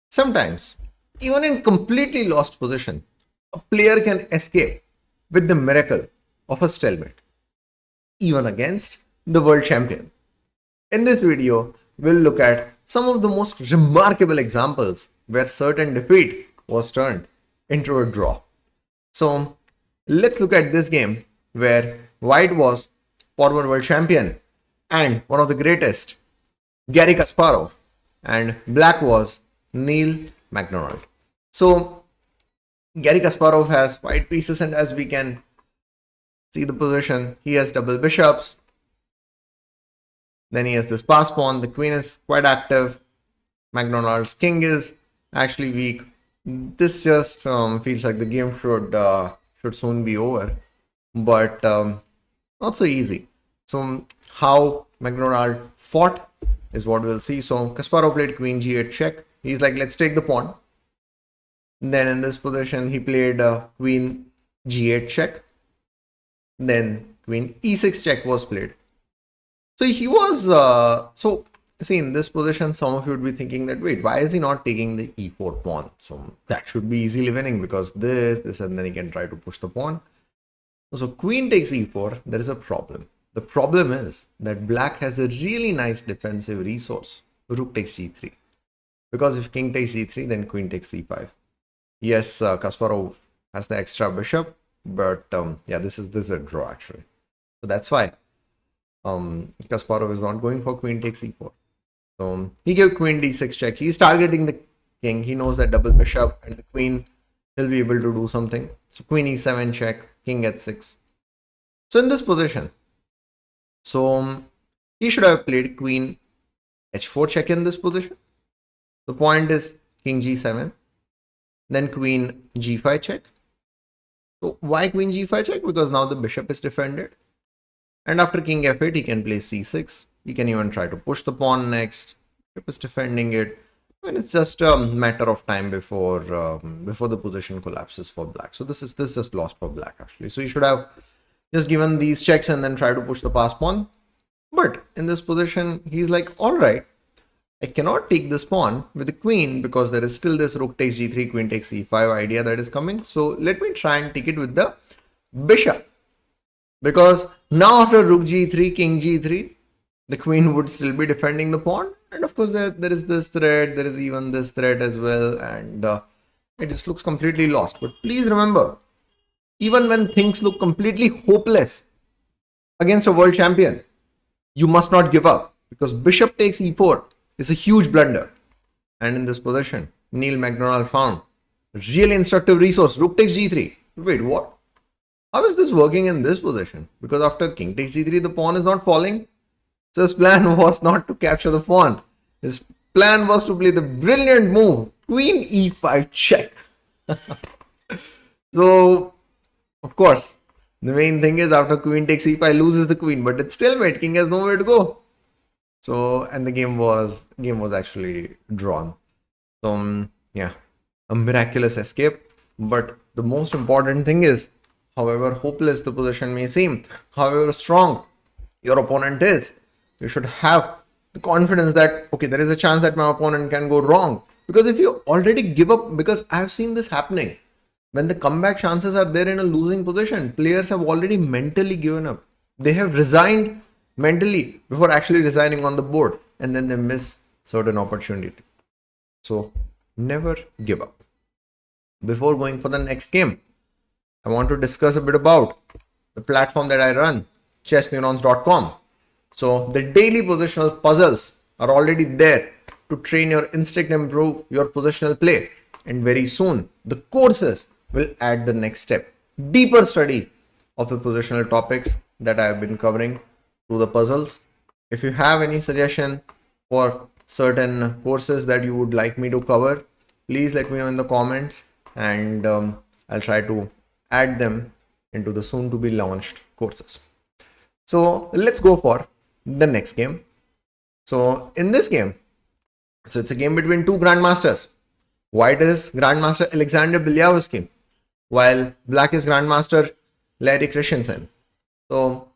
Sometimes, even in completely lost position, a player can escape with the miracle of a stalemate, even against the world champion. In this video, we'll look at some of the most remarkable examples where certain defeat was turned into a draw. So, let's look at this game where White was former world champion and one of the greatest, Gary Kasparov, and Black was Neil McDonald. So, Gary Kasparov has white pieces, and as we can see the position, he has double bishops. Then he has this pass pawn. The queen is quite active. McDonald's king is actually weak. This just feels like the game should soon be over, but not so easy. So how McDonald fought is what we'll see. So Kasparov played queen g8 check. He's like, let's take the pawn. Then in this position, he played queen g8 check. Then queen e6 check was played. So he was, so see in this position, some of you would be thinking that, wait, why is he not taking the e4 pawn? So that should be easily winning because this, and then he can try to push the pawn. So queen takes e4, there is a problem. The problem is that black has a really nice defensive resource. Rook takes g3. Because if king takes e3, then queen takes e5. Yes, Kasparov has the extra bishop, but yeah, this is a draw actually. So that's why Kasparov is not going for queen takes e4. So he gave queen d6 check. He's targeting the king. He knows that double bishop and the queen will be able to do something. So queen e7 check, king h6. So in this position, so he should have played queen h4 check in this position. The point is king g7, then queen g5 check. So why queen g5 check? Because now the bishop is defended. And after king f8, he can play c6. He can even try to push the pawn next. Bishop is defending it. And it's just a matter of time before the position collapses for black. So this is just lost for black actually. So he should have just given these checks and then try to push the pass pawn. But in this position, he's like, all right, I cannot take this pawn with the queen because there is still this rook takes g3, queen takes e5 idea that is coming. So let me try and take it with the bishop. Because now after rook g3, king g3, the queen would still be defending the pawn. And of course, there is this threat, there is even this threat as well. And it just looks completely lost. But please remember, even when things look completely hopeless against a world champion, you must not give up. Because bishop takes e4 is a huge blunder. And in this position, Neil McDonald found a really instructive resource. Rook takes g3. Wait, what? How is this working in this position? Because after king takes g3, the pawn is not falling. So his plan was not to capture the pawn. His plan was to play the brilliant move, queen e5 check. So, of course, the main thing is after queen takes e5, loses the queen, but it's stalemate. King has nowhere to go. So, and the game was actually drawn. So, yeah, a miraculous escape. But the most important thing is, however hopeless the position may seem, however strong your opponent is, you should have the confidence that, okay, there is a chance that my opponent can go wrong. Because if you already give up, because I've seen this happening, when the comeback chances are there in a losing position, players have already mentally given up. They have resigned mentally before actually resigning on the board, and then they miss certain opportunity. So never give up. Before going for the next game, I want to discuss a bit about the platform that I run, chessneurons.com. So the daily positional puzzles are already there to train your instinct and improve your positional play. And very soon, the courses will add the next step. Deeper study of the positional topics that I have been covering through the puzzles. If you have any suggestion for certain courses that you would like me to cover, please let me know in the comments, and I'll try to add them into the soon to be launched courses. So let's go for the next game. So in this game, so it's a game between two grandmasters. White is Grandmaster Alexander Bilyavsky, while black is Grandmaster Larry Christensen. So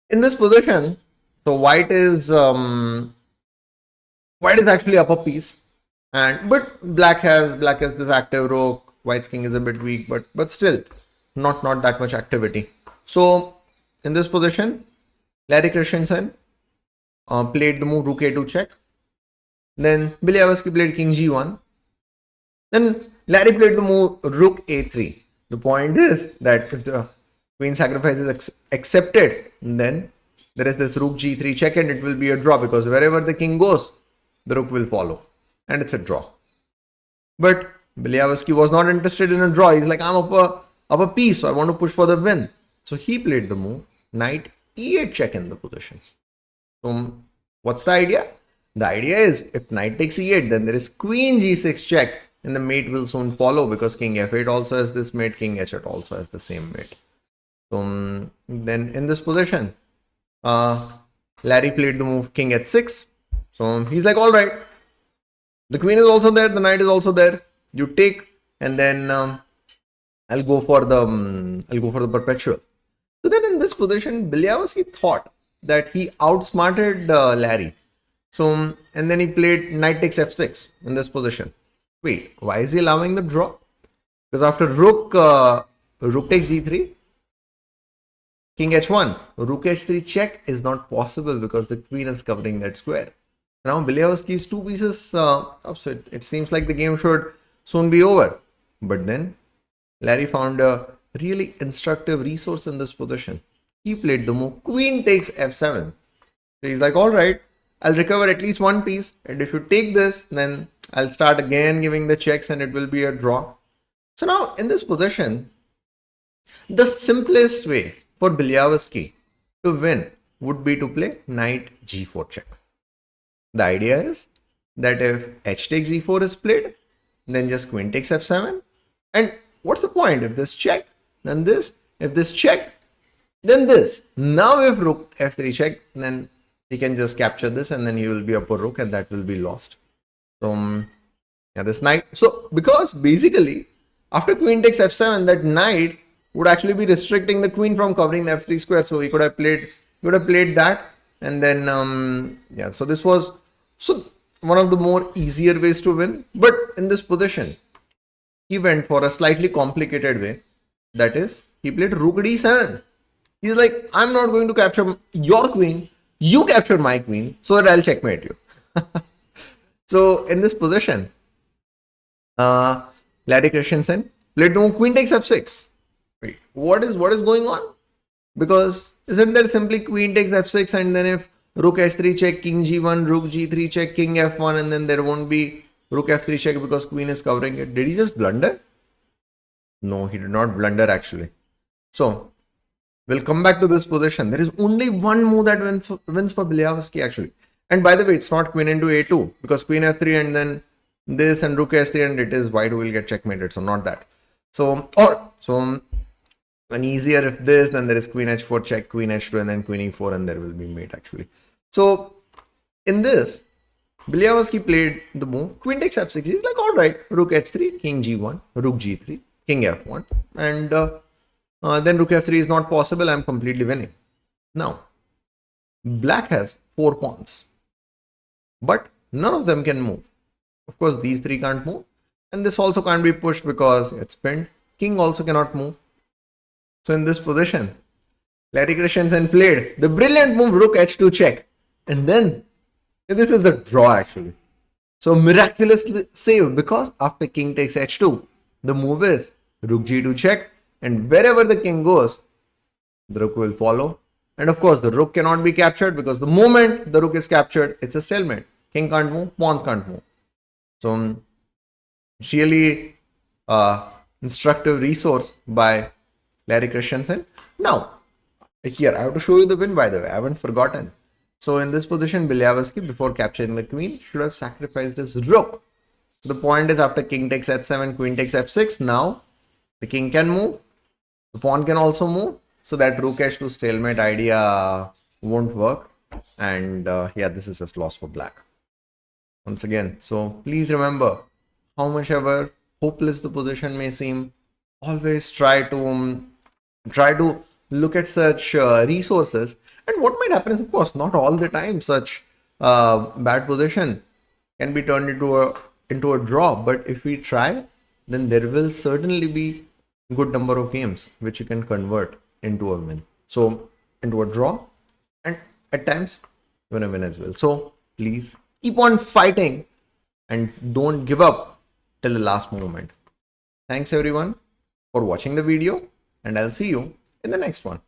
in this position, so white is actually up a piece, And but black has this active rook. White's king is a bit weak, but still not that much activity. So in this position, Larry Christensen played the move rook a2 check. Then Bilyavsky played king g1. Then Larry played the move rook a3. The point is that if the queen sacrifice is accepted, then there is this rook g3 check and it will be a draw because wherever the king goes, the rook will follow and it's a draw. But Bilyavsky was not interested in a draw. He's like, I'm up a piece, so I want to push for the win. So he played the move knight e8 check in the position. So what's the idea? The idea is if knight takes e8, then there is queen g6 check and the mate will soon follow because king f8 also has this mate, king h8 also has the same mate. So then in this position, Larry played the move king h6. So he's like, all right, the queen is also there, the knight is also there. You take, and then I'll go for the perpetual. So then in this position, Bilyavsky thought that he outsmarted Larry. So and then he played knight takes f6 in this position. Wait, why is he allowing the draw? Because after rook takes g3, king h1, rook h3 check is not possible because the queen is covering that square. Now Bilyavsky's two pieces upset. It seems like the game should soon be over. But then Larry found a really instructive resource in this position. He played the move queen takes f7. So he's like, all right, I'll recover at least one piece. And if you take this, then I'll start again giving the checks and it will be a draw. So now in this position, the simplest way for Bilyavsky to win would be to play knight g4 check. The idea is that if h takes g4 is played, then just queen takes f7. And what's the point? If this check, then this. If this check, then this. Now if rook f3 check, then he can just capture this and then he will be up a rook and that will be lost. So yeah, this knight. So because basically after queen takes f7, that knight would actually be restricting the queen from covering the f3 square. So he could have played that. And then yeah, so this was one of the more easier ways to win. But in this position, he went for a slightly complicated way. That is, he played rook d7. He's like, I'm not going to capture your queen. You capture my queen so that I'll checkmate you. So in this position, Larry Christensen played the move queen takes f6. Wait, what is going on? Because isn't there simply queen takes f6 and then if rook h3 check, king g1, rook g3 check, king f1 and then there won't be rook f3 check because queen is covering it. Did he just blunder? No, he did not blunder actually. So we'll come back to this position. There is only one move that wins for Bilyavsky actually. And by the way, it's not queen into a2 because queen f3 and then this and rook h3 and it is white who will get checkmated. So not that. So and easier if this, then there is queen h4 check, queen h2 and then queen e4 and there will be mate actually. So in this, Bilyavsky played the move queen takes f6. He's like, all right, rook h3, king g1, rook g3, king f1 and then rook f3 is not possible. I'm completely winning. Now, black has 4 pawns, but none of them can move. Of course, these 3 can't move and this also can't be pushed because it's pinned. King also cannot move. So in this position, Larry Christensen played the brilliant move rook h2 check. And then this is a draw actually. So miraculous save because after king takes h2, the move is rook g2 check. And wherever the king goes, the rook will follow. And of course, the rook cannot be captured because the moment the rook is captured, it's a stalemate. King can't move, pawns can't move. So really instructive resource by Larry Christensen. Now, here I have to show you the win by the way. I haven't forgotten. So in this position, Bilyavsky, before capturing the queen, should have sacrificed his rook. So the point is after king takes h7, queen takes f6. Now the king can move. The pawn can also move. So that rook h2 stalemate idea won't work. And yeah, this is just loss for black. Once again, so please remember, how much ever hopeless the position may seem, always try to look at such resources. And what might happen is, of course, not all the time such bad position can be turned into a into a draw, but if we try, then there will certainly be good number of games which you can convert into a win. So into a draw, and at times even a win as well. So please keep on fighting and don't give up till the last moment. Thanks everyone for watching the video, and I'll see you in the next one.